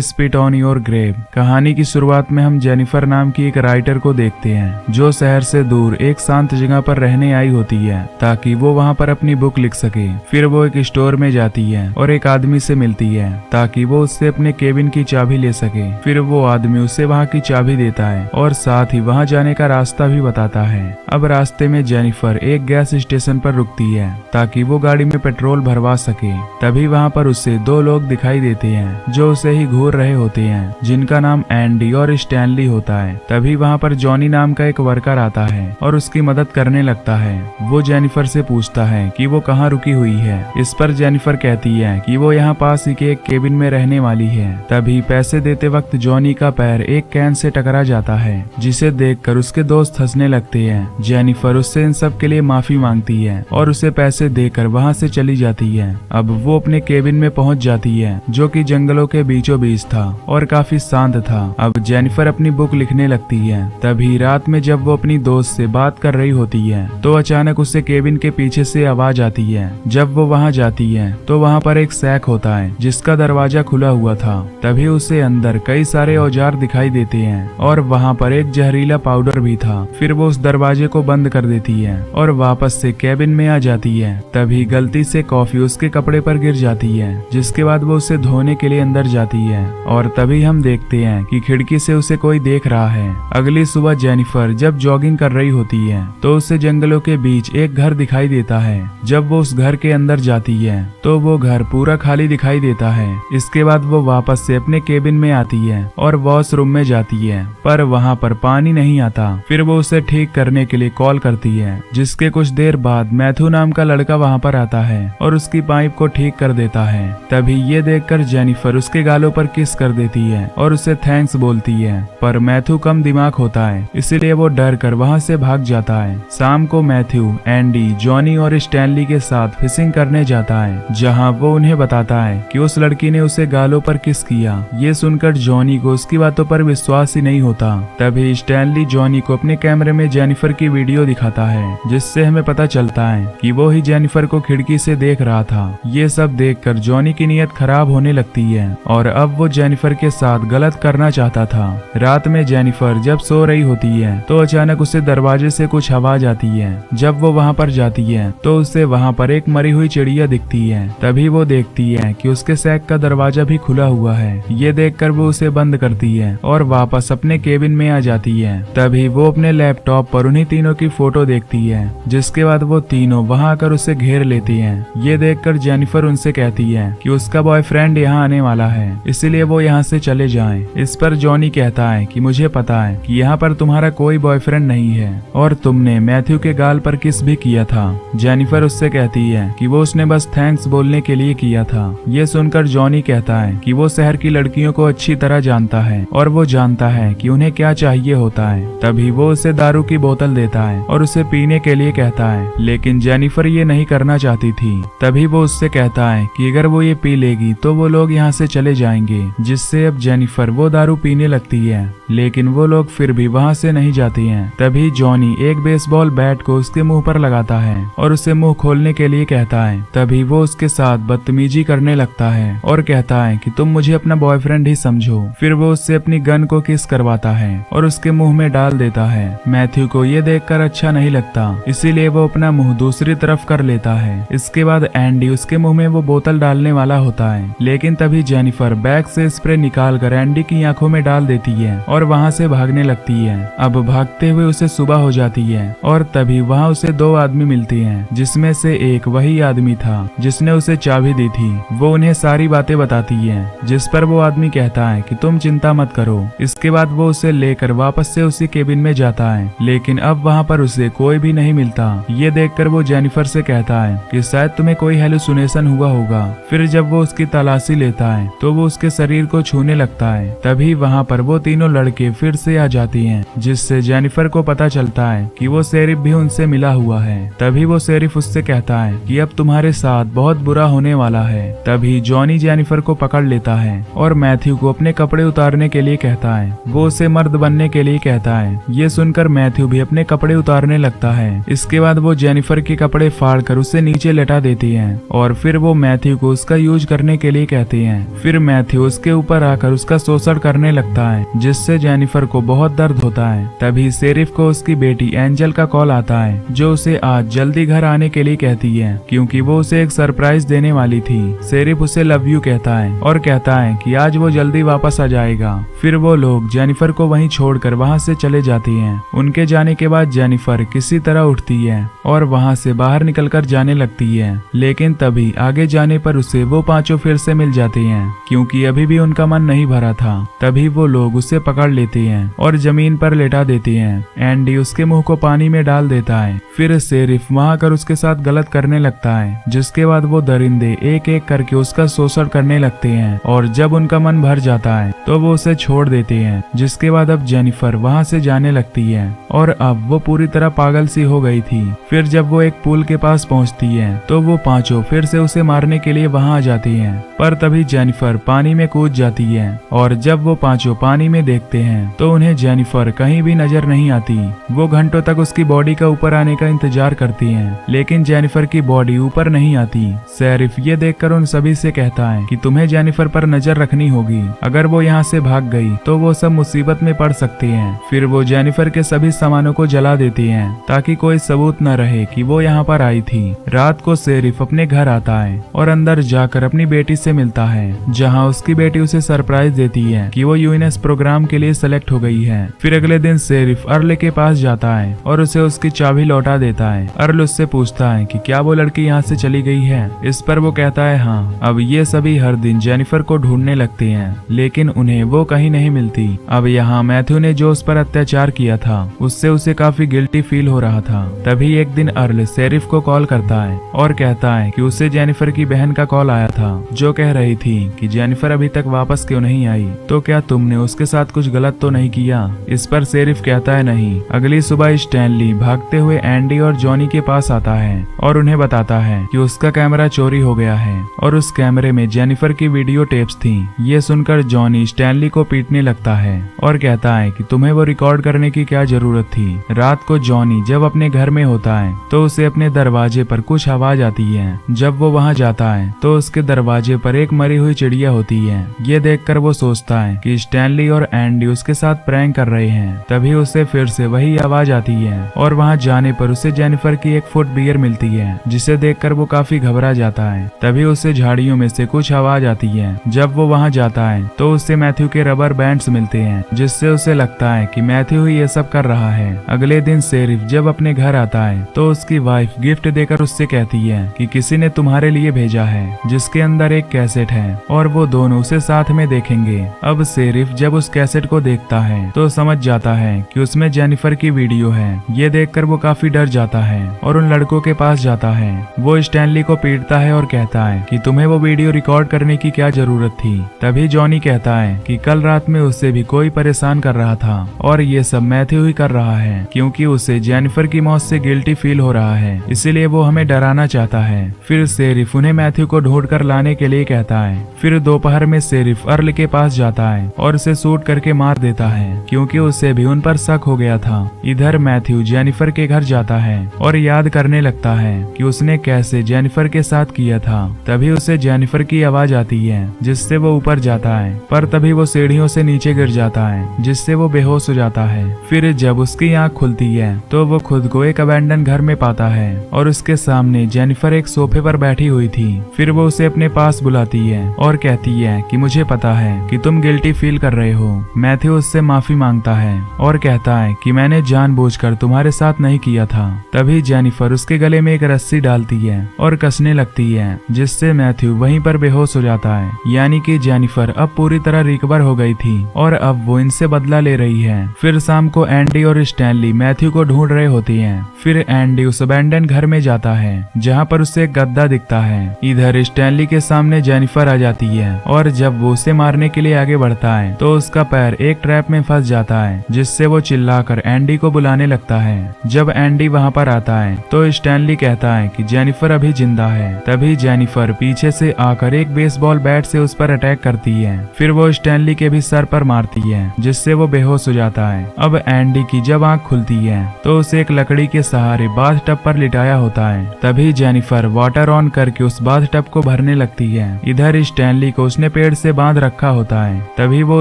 Spit on your grave. कहानी की शुरुआत में हम जेनिफर नाम की एक राइटर को देखते हैं जो शहर से दूर एक शांत जगह पर रहने आई होती है ताकि वो वहाँ पर अपनी बुक लिख सके। फिर वो एक स्टोर में जाती है और एक आदमी से मिलती है ताकि वो उससे अपने केबिन की चाबी ले सके। फिर वो आदमी उसे वहाँ की चाबी देता है और साथ ही वहाँ जाने का रास्ता भी बताता है। अब रास्ते में जेनिफर एक गैस स्टेशन पर रुकती है ताकि वो गाड़ी में पेट्रोल भरवा सके। तभी वहाँ पर उसे दो लोग दिखाई देते हैं जो उसे ही घूर रहे होते हैं, जिनका नाम एंडी और स्टैनली होता है। तभी वहाँ पर जॉनी नाम का एक वर्कर आता है और उसकी मदद करने लगता है। वो जेनिफर से पूछता है कि वो कहाँ रुकी हुई है। इस पर जेनिफर कहती है कि वो यहाँ पास ही के एक केबिन में रहने वाली है। तभी पैसे देते वक्त जॉनी का पैर एक कैन से टकरा जाता है, जिसे देखकर उसके दोस्त हंसने लगते हैं। जेनिफर उससे इन सब के लिए माफी मांगती है और उसे पैसे देकर वहाँ से चली जाती है। अब वो अपने केबिन में पहुँच जाती है जो कि जंगलों के बीचों बीच था और काफी शांत था। अब जेनिफर अपनी बुक लिखने लगती है। तभी रात में जब वो अपनी दोस्त से बात कर रही होती है तो अचानक उसे केबिन के पीछे से आवाज आती है। जब वो वहाँ जाती है तो वहाँ पर एक सैक होता है जिसका दरवाजा खुला हुआ था। तभी उसे अंदर कई सारे औजार दिखाई देते हैं और वहाँ पर एक जहरीला पाउडर भी था। फिर वो उस दरवाजे को बंद कर देती है और वापस से केबिन में आ जाती है। तभी गलती से कॉफी उसके कपड़े पर गिर जाती है, जिसके बाद वो उसे धोने के लिए अंदर जाती है और तभी हम देखते हैं कि खिड़की से उसे कोई देख रहा है। अगली सुबह जेनिफर जब जॉगिंग कर रही होती है तो उसे जंगलों के बीच एक घर दिखाई देता है। जब वो उस घर के अंदर जाती है तो वो घर पूरा खाली दिखाई देता है। इसके बाद वो वापस से अपने केबिन में आती है और वॉशरूम में जाती है, पर वहाँ पर पानी नहीं आता। फिर वो उसे ठीक करने के लिए कॉल करती है, जिसके कुछ देर बाद मैथ्यू नाम का लड़का वहाँ पर आता है और उसकी पाइप को ठीक कर देता है। तभी ये देखकर जेनिफर उसके गालों पर किस कर देती है और उसे थैंक्स बोलती है, पर मैथ्यू कम दिमाग होता है इसलिए वो डर कर वहाँ से भाग जाता है। शाम को मैथ्यू, एंडी, जॉनी और स्टैनली के साथ फिशिंग करने जाता है, जहाँ वो उन्हें बताता है कि उस लड़की ने उसे गालों पर किस किया। ये सुनकर जॉनी को उसकी बातों पर विश्वास ही नहीं होता। तभी स्टैनली जॉनी को अपने कैमरे में जेनिफर की वीडियो दिखाता है, जिससे हमें पता चलता है कि वो ही जेनिफर को खिड़की से देख रहा था। ये सब देखकर जॉनी की नीयत खराब होने लगती है और अब वो जेनिफर के साथ गलत करना चाहता था। रात में जेनिफर जब सो रही होती है तो अचानक उसे दरवाजे से कुछ आवाज आती है। जब वो वहाँ पर जाती है तो उसे वहाँ पर एक मरी हुई चिड़िया दिखती है। तभी वो देखती है कि उसके सैक का दरवाजा भी खुला हुआ है। ये देखकर वो उसे बंद करती है और वापस अपने केबिन में आ जाती है। तभी वो अपने लैपटॉप पर उन्हीं तीनों की फोटो देखती है, जिसके बाद वो तीनों वहाँ आकर उसे घेर लेती हैं। ये देखकर जेनिफर उनसे कहती है कि उसका बॉयफ्रेंड यहाँ आने वाला है, इसलिए वो यहाँ से चले जाएं। इस पर जॉनी कहता है कि मुझे पता है कि यहाँ पर तुम्हारा कोई बॉयफ्रेंड नहीं है और तुमने मैथ्यू के गाल पर किस भी किया था। जेनिफर उससे कहती है कि वो उसने बस थैंक्स बोलने के लिए किया था। ये सुनकर जॉनी कहता है कि वो शहर की लड़कियों को अच्छी तरह जानता है और वो जानता है कि उन्हें क्या चाहिए होता है। तभी वो उसे दारू की बोतल देता है और उसे पीने के लिए कहता है, लेकिन जेनिफर ये नहीं करना चाहती थी। तभी वो उससे कहता है कि अगर वो ये पी लेगी तो वो लोग यहाँ से चले जाएंगे, जिससे अब जेनिफर वो दारू पीने लगती है, लेकिन वो लोग फिर भी वहाँ से नहीं जाती हैं। तभी जॉनी एक बेसबॉल बैट को उसके मुंह पर लगाता है और उसे मुंह खोलने के लिए कहता है। तभी वो उसके साथ बदतमीजी करने लगता है और कहता है कि तुम मुझे अपना बॉयफ्रेंड ही समझो। फिर वो उससे अपनी गन को किस करवाता है और उसके मुंह में डाल देता है। मैथ्यू को ये देखकर अच्छा नहीं लगता, इसीलिए वो अपना मुंह दूसरी तरफ कर लेता है। इसके बाद एंडी उसके मुंह में वो बोतल डालने वाला होता है, लेकिन तभी जेनिफर बैग से स्प्रे निकाल कर एंडी की आंखों में डाल देती है और वहाँ से भागने लगती है। अब भागते हुए उसे सुबह हो जाती है और तभी वहाँ उसे दो आदमी मिलते हैं, जिसमें से एक वही आदमी था जिसने उसे चाबी दी थी। वो उन्हें सारी बातें बताती है, जिस पर वो आदमी कहता है कि तुम चिंता मत करो। इसके बाद वो उसे लेकर वापस से उसी केबिन में जाता है, लेकिन अब वहाँ पर उसे कोई भी नहीं मिलता। ये देखकर वो जेनिफर से कहता है कि शायद तुम्हें कोई हेलुसिनेशन हुआ होगा। फिर जब वो उसकी तलाशी लेता है तो वो उसके शरीर को छूने लगता है। तभी वहाँ पर वो तीनों लड़के फिर से आ जाती हैं, जिससे जेनिफर को पता चलता है कि वो शेरिफ भी उनसे मिला हुआ है। तभी वो शेरिफ उससे कहता है कि अब तुम्हारे साथ बहुत बुरा होने वाला है। तभी जॉनी जेनिफर को पकड़ लेता है और मैथ्यू को अपने कपड़े उतारने के लिए कहता है। वो उसे मर्द बनने के लिए कहता है। ये सुनकर मैथ्यू भी अपने कपड़े उतारने लगता है। इसके बाद वो जेनिफर के कपड़े फाड़ कर उसे नीचे लेटा देती है और फिर वो मैथ्यू को उसका यूज करने के लिए कहते हैं। फिर मैथ्यू उसके ऊपर आकर उसका शोषण करने लगता है, जिससे जेनिफर को बहुत दर्द होता है। तभी शेरिफ को उसकी बेटी एंजल का कॉल आता है, जो उसे आज जल्दी घर आने के लिए कहती है, क्योंकि वो उसे एक सरप्राइज देने वाली थी। शेरिफ उसे लव यू कहता है और कहता है कि आज वो जल्दी वापस आ जाएगा। फिर वो लोग जेनिफर को वहीं छोड़कर वहां से चले जाती हैं। उनके जाने के बाद जेनिफर किसी तरह उठती है और वहां से बाहर निकलकर जाने लगती है, लेकिन तभी आगे जाने पर उसे वो पांचों फिर से मिल जाते हैं, क्योंकि अभी भी उनका मन नहीं भरा था। तभी वो लोग उसे पकड़ लेते हैं और जमीन पर लेटा देते हैं। एंडी उसके मुंह को पानी में डाल देता है। फिर शेरिफ वहां आकर उसके साथ गलत करने लगता है, जिसके बाद वो दरिंदे एक एक करके उसका शोषण करने लगते हैं और जब उनका मन भर जाता है तो वो उसे छोड़ देते हैं। जिसके बाद अब जेनिफर वहां से जाने लगती है और अब वो पूरी तरह पागल सी हो गई थी। फिर जब वो एक पुल के पास पहुंचती है तो वो पांचों फिर से उसे मारने के लिए वहां आ जाती हैं, पर तभी जेनिफर पानी में कूद जाती है और जब वो पांचों पानी में देखते हैं तो उन्हें जेनिफर कहीं भी नजर नहीं आती। वो घंटों तक उसकी बॉडी का ऊपर आने का इंतजार करती हैं, लेकिन जेनिफर की बॉडी ऊपर नहीं आती। शेरिफ ये देखकर उन सभी से कहता है कि तुम्हें जेनिफर पर नजर रखनी होगी, अगर वो यहाँ से भाग गई तो वो सब मुसीबत में पड़ सकते हैं। फिर वो जेनिफर के सभी सामानों को जला देती हैं ताकि कोई सबूत न रहे कि वो यहाँ पर आई थी। रात को शेरिफ अपने घर आता है और अंदर जाकर अपनी बेटी से मिलता है, जहाँ उसकी बेटी उसे सरप्राइज देती है कि वो यूएनएस प्रोग्राम के लिए सेलेक्ट हो गई है। फिर अगले दिन शेरिफ अर्ल के पास जाता है और उसे उसकी चाबी लौटा देता है। अर्ल उससे पूछता है कि क्या वो लड़की यहाँ से चली गई है। इस पर वो कहता है हाँ। अब ये सभी हर दिन जेनिफर को ढूंढने लगते हैं, लेकिन उन्हें वो कहीं नहीं मिलती। अब यहाँ मैथ्यू ने जो उस पर अत्याचार किया था उससे उसे काफी गिल्टी फील हो रहा था। तभी एक दिन अर्ल शेरिफ को कॉल करता है और कहता है कि उसे जेनिफर की बहन का कॉल आया था, जो कह रही थी कि जेनिफर अभी तक वापस क्यों नहीं आई, तो क्या तुमने उसके साथ कुछ गलत तो नहीं किया। इस पर शेरिफ कहता है नहीं। अगली सुबह स्टैनली भागते हुए एंडी और जॉनी के पास आता है और उन्हें बताता है कि उसका कैमरा चोरी हो गया है और उस कैमरे में जेनिफर की वीडियो टेप्स थी। ये सुनकर जॉनी स्टैनली को पीटने लगता है और कहता है कि तुम्हें वो रिकॉर्ड करने की क्या जरूरत थी। रात को जॉनी जब अपने घर में होता है तो उसे अपने दरवाजे पर कुछ आवाज आती है। जब वो वहां जाता है तो उसके दरवाजे पर एक मरी हुई चिड़िया होती है। ये देखकर वो सोचता है कि स्टैनली और एंडी उसके साथ प्रैंक कर रहे हैं। तभी उसे फिर से वही आवाज आती है और वहां जाने पर उसे जेनिफर की एक फुट बियर मिलती है, जिसे देखकर वो काफी घबरा जाता है। तभी उसे झाड़ियों में से कुछ आवाज आती है। जब वो वहां जाता है तो उससे मैथ्यू के रबर बैंड्स मिलते हैं, जिससे उसे लगता है कि मैथ्यू ही ये सब कर रहा है। अगले दिन शेरिफ जब अपने घर आता है तो उसकी वाइफ गिफ्ट देकर उससे कहती है कि किसी ने तुम्हारे लिए भेजा है, जिसके अंदर एक कैसेट है और वो दोनों उसे साथ में देखेंगे। अब शेरिफ जब उस कैसेट को देखता है तो समझ जाता है कि उसमें जेनिफर की वीडियो है। ये देखकर वो काफी डर जाता है और उन लड़कों के पास जाता है। वो स्टैनली को पीटता है और कहता है कि तुम्हें वो वीडियो रिकॉर्ड करने की क्या जरूरत थी। तभी जॉनी कहता है कि कल रात में उससे भी कोई परेशान कर रहा था और ये सब मैथ्यू ही कर रहा है, क्योंकि उसे जेनिफर की मौत से गिल्टी फील हो रहा है, इसीलिए वो हमें डराना चाहता है। फिर शेरिफ उन्हें मैथ्यू को ढूंढ कर लाने के लिए कहता है। फिर दोपहर में शेरिफ अर्ल के पास जाता है और उसे शूट करके मार देता है, क्योंकि उसे भी उन पर शक हो गया था। इधर मैथ्यू जेनिफर के घर जाता है और याद करने लगता है कि उसने कैसे जेनिफर के साथ किया था। तभी उसे जेनिफर की आवाज आती है, जिससे वो ऊपर जाता है, पर तभी वो सीढ़ियों से नीचे गिर जाता है, जिससे वो बेहोश हो जाता है। फिर जब उसकी आंख खुलती है तो वो खुद को एक अबैंडन घर में पाता है और उसके सामने जेनिफर एक सोफे पर बैठी हुई थी। फिर वो उसे अपने पास बुलाती है और कहती है कि मुझे पता है कि तुम गिल्टी फील कर रहे हो। मैथ्यू उससे माफी मांगता है और कहता है कि मैंने जानबूझकर तुम्हारे साथ नहीं किया था। तभी जेनिफर उसके गले में एक रस्सी डालती है और कसने लगती है, जिससे मैथ्यू वहीं पर बेहोश हो जाता है। यानी कि जेनिफर अब पूरी तरह रिकवर हो गई थी और अब वो इनसे बदला ले रही है। फिर शाम को एंडी और स्टैनली मैथ्यू को ढूंढ रहे होती हैं। फिर एंडी उस अबैंडन घर में जाता है, जहाँ पर उसे एक गद्दा दिखता है। इधर स्टैनली के सामने जेनिफर आ जाती है और जब वो उसे मारने के लिए आगे बढ़ता है तो उसका पैर एक ट्रैप में फंस जाता है, जिससे वो चिल्लाकर एंडी को बुलाने लगता है। जब एंडी वहाँ पर आता है तो स्टैनली कहता है कि जेनिफर अभी जिंदा है। तभी जेनिफर पीछे से आकर एक बेसबॉल बैट से उस पर अटैक करती है। फिर वो स्टैनली के भी सर पर मारती है, जिससे वो बेहोश हो जाता है। अब एंडी की की जब आंख खुलती है तो उसे एक लकड़ी के सहारे बाथ टब पर लिटाया होता है। तभी जेनिफर वाटर ऑन करके उस बाथ टब को भरने लगती है। इधर स्टैनली को उसने पेड़ से बांध रखा होता है। तभी वो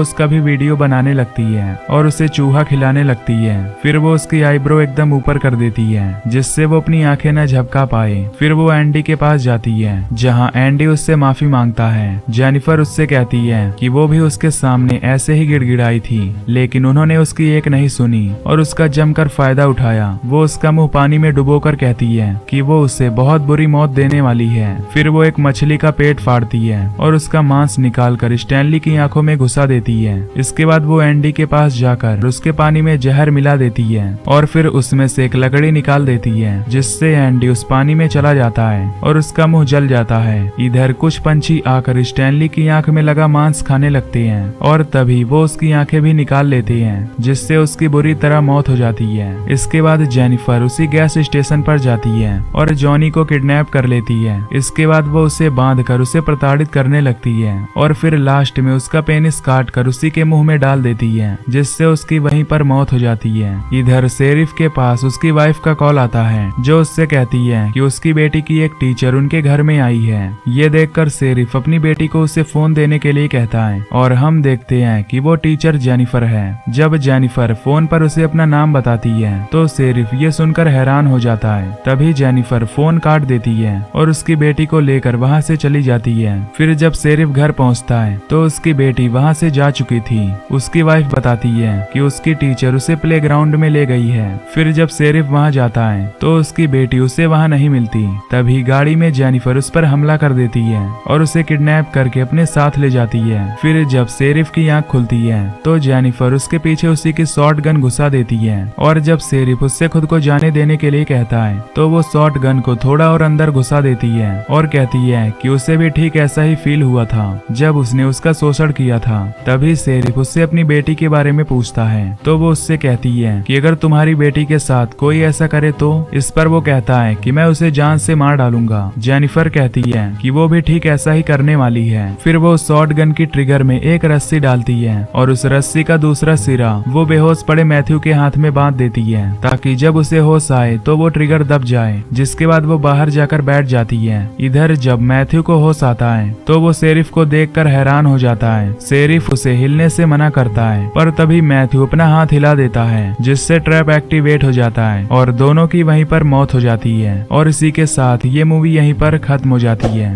उसका भी वीडियो बनाने लगती है और उसे चूहा खिलाने लगती है। फिर वो उसकी आईब्रो एकदम ऊपर कर देती है जिससे वो अपनी आंखें न झपका पाए। फिर वो एंडी के पास जाती है जहां एंडी उससे माफी मांगता है। जेनिफर उससे कहती है कि वो भी उसके सामने ऐसे ही गिड़गिड़ाई थी, लेकिन उन्होंने उसकी एक नहीं सुनी और उसका जमकर फायदा उठाया। वो उसका मुंह पानी में डुबोकर कहती है कि वो उसे बहुत बुरी मौत देने वाली है। फिर वो एक मछली का पेट फाड़ती है और उसका मांस निकालकर स्टैनली की आंखों में घुसा देती है। इसके बाद वो एंडी के पास जाकर उसके पानी में जहर मिला देती है और फिर उसमें से एक लकड़ी निकाल देती है जिससे एंडी उस पानी में चला जाता है और उसका मुंह जल जाता है। इधर कुछ पंछी आकर स्टैनली की आंख में लगा मांस खाने लगते हैं और तभी वो उसकी आंखें भी निकाल लेते हैं जिससे उसकी बुरी तरह मौत हो जाती है। इसके बाद जेनिफर उसी गैस स्टेशन पर जाती है और जॉनी को किडनैप कर लेती है। इसके बाद वो उसे बांधकर उसे प्रताड़ित करने लगती है और फिर लास्ट में उसका पेनिस काट कर उसी के मुंह में डाल देती है जिससे उसकी वहीं पर मौत हो जाती है। इधर शेरिफ के पास उसकी वाइफ का कॉल आता है जो उससे कहती है कि उसकी बेटी की एक टीचर उनके घर में आई है। ये देखकर शेरिफ अपनी बेटी को उसे फोन देने के लिए कहता है और हम देखते हैं कि वो टीचर जेनिफर है। जब जेनिफर फोन पर उसे अपना नाम बताती है तो शेरिफ ये सुनकर हैरान हो जाता है। तभी जेनिफर फोन काट देती है और उसकी बेटी को लेकर वहाँ से चली जाती है। फिर जब शेरिफ घर पहुँचता है तो उसकी बेटी वहाँ से जा चुकी थी। उसकी वाइफ बताती है कि उसकी टीचर उसे प्लेग्राउंड में ले गई है। फिर जब शेरिफ वहाँ जाता है तो उसकी बेटी उसे वहाँ नहीं मिलती। तभी गाड़ी में जेनिफर उस पर हमला कर देती है और उसे किडनैप करके अपने साथ ले जाती है। फिर जब शेरिफ की आंख खुलती है तो जेनिफर उसके पीछे उसी की शॉर्ट गन घुसा देती है और जब शेरिफ उससे खुद को जाने देने के लिए कहता है तो वो शॉर्ट गन को थोड़ा और अंदर घुसा देती है और कहती है कि उसे भी ठीक ऐसा ही फील हुआ था जब उसने उसका शोषण किया था। तभी शेरिफ उससे अपनी बेटी के बारे में पूछता है तो वो उससे कहती है कि अगर तुम्हारी बेटी के साथ कोई ऐसा करे तो। इस पर वो कहता है कि मैं उसे जान से मार डालूंगा। जेनिफर कहती है कि वो भी ठीक ऐसा ही करने वाली है। फिर वो शॉर्ट गन की ट्रिगर में एक रस्सी डालती है और उस रस्सी का दूसरा सिरा वो बेहोश पड़े मैथ्यू के हाथ में बांध देती है ताकि जब उसे होश आए तो वो ट्रिगर दब जाए, जिसके बाद वो बाहर जाकर बैठ जाती है। इधर जब मैथ्यू को होश आता है तो वो शेरिफ को देखकर हैरान हो जाता है। शेरिफ उसे हिलने से मना करता है पर तभी मैथ्यू अपना हाथ हिला देता है जिससे ट्रैप एक्टिवेट हो जाता है और दोनों की वहीं पर मौत हो जाती है। और इसी के साथ ये मूवी यहीं पर खत्म हो जाती है।